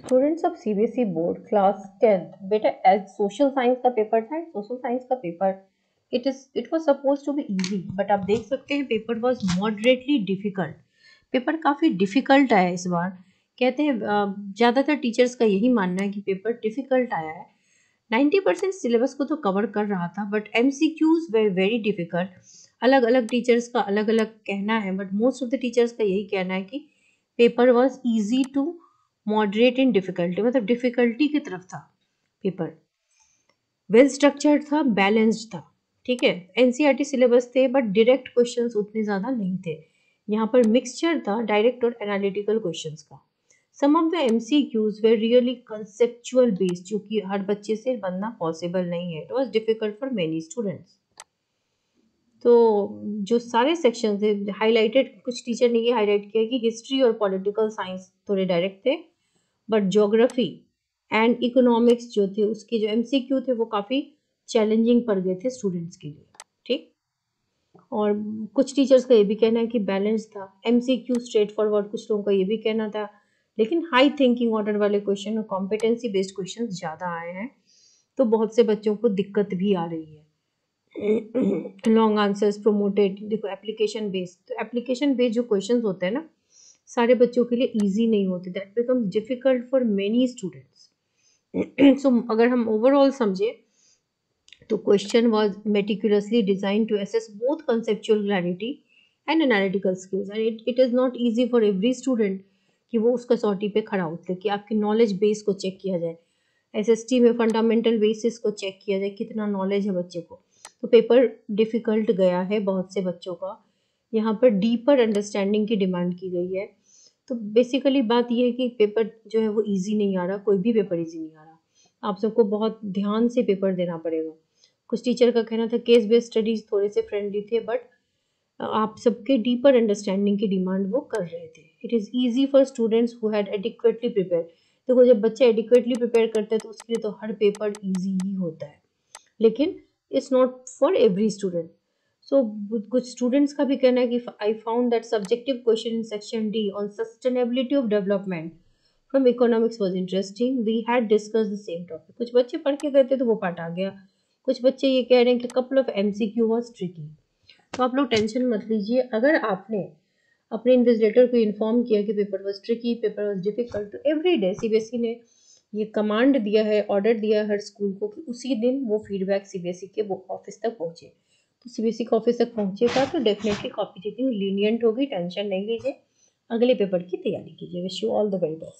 Students of CBSE board class 10th बेटा as social science का paper था। Social science का paper it was suppose to be easy, but आप देख सकते हैं paper was moderately difficult. Paper काफ़ी डिफिकल्ट आया इस बार। कहते हैं ज़्यादातर टीचर्स का यही मानना है कि पेपर डिफिकल्ट आया है। 90% सिलेबस को तो कवर कर रहा था, but MCQs were very difficult. अलग अलग टीचर्स का अलग अलग कहना है, but most of the teachers का यही कहना है कि paper was easy to moderate in difficulty, मतलब डिफिकल्टी की तरफ था पेपर। वेल स्ट्रक्चर्ड था, बैलेंस्ड था। ठीक है, एनसीईआरटी सिलेबस थे, बट डायरेक्ट क्वेश्चंस उतने ज़्यादा नहीं थे। यहाँ पर मिक्सचर था डायरेक्ट और एनालिटिकल क्वेश्चंस का। Some of the MCQs were really conceptual based, जो कि हर बच्चे से बनना पॉसिबल नहीं है। It was difficult for many students. तो जो सारे सेक्शन थे हाईलाइटेड, कुछ टीचर ने ये हाईलाइट किया कि हिस्ट्री और पॉलिटिकल साइंस थोड़े डायरेक्ट थे, बट ज्योग्राफी एंड इकोनॉमिक्स जो थे उसके जो एमसीक्यू थे वो काफ़ी चैलेंजिंग पड़ गए थे स्टूडेंट्स के लिए। ठीक, और कुछ टीचर्स का ये भी कहना है कि बैलेंस था, एमसीक्यू स्ट्रेट फॉरवर्ड, कुछ लोगों का ये भी कहना था, लेकिन हाई थिंकिंग ऑर्डर वाले क्वेश्चन और कॉम्पिटेंसी बेस्ड क्वेश्चन ज़्यादा आए हैं, तो बहुत से बच्चों को दिक्कत भी आ रही है। लॉन्ग आंसर्स प्रोमोटेड, देखो एप्लीकेशन बेस्ड, तो एप्लीकेशन बेस्ड जो क्वेश्चंस होते हैं ना, सारे बच्चों के लिए इजी नहीं होते, that becomes difficult for many students. So अगर हम ओवरऑल समझे तो question was meticulously design to assess both conceptual clarity and analytical skills, and it is not easy for every student कि वो उस कसौटी पे खड़ा उतरे, कि आपकी नॉलेज बेस को चेक किया जाए, एसएसटी में फंडामेंटल बेसिस को चेक किया जाए, कितना नॉलेज है बच्चे को। तो पेपर डिफ़िकल्ट गया है बहुत से बच्चों का। यहाँ पर डीपर अंडरस्टैंडिंग की डिमांड की गई है। तो बेसिकली बात ये है कि पेपर जो है वो ईजी नहीं आ रहा, कोई भी पेपर ईजी नहीं आ रहा। आप सबको बहुत ध्यान से पेपर देना पड़ेगा। कुछ टीचर का कहना था केस बेस्ड स्टडीज थोड़े से फ्रेंडली थे, बट आप सबके डीपर अंडरस्टैंडिंग की डिमांड वो कर रहे थे। It is easy for students who had adequately prepare. देखो जब बच्चे एडिक्वेटली प्रिपेयर करते हैं तो उसके लिए तो हर पेपर ईजी ही होता है, लेकिन it's not for every student. So कुछ स्टूडेंट्स का भी कहना है कि I found that subjective question in section D on sustainability of development from economics was interesting, we had discuss the same topic. कुछ बच्चे पढ़ के गए थे तो वो पार्ट आ गया। कुछ बच्चे ये कह रहे हैं कि couple of MCQ was tricky. तो आप लोग टेंशन मत लीजिए, अगर आपने अपने इन्विजिलेटर को इन्फॉर्म किया कि paper was tricky, paper was difficult, तो एवरी डे सीबीएसई ने ये कमांड दिया है, ऑर्डर दिया है हर स्कूल को कि उसी दिन वो फीडबैक सीबीएसई के ऑफिस तक पहुंचे। तो सीबीएसई के ऑफिस तक पहुंचेगा तो डेफिनेटली कॉपी चेकिंग लीनियंट होगी, टेंशन नहीं लीजिए, अगले पेपर की तैयारी कीजिए। Wish you all the very best.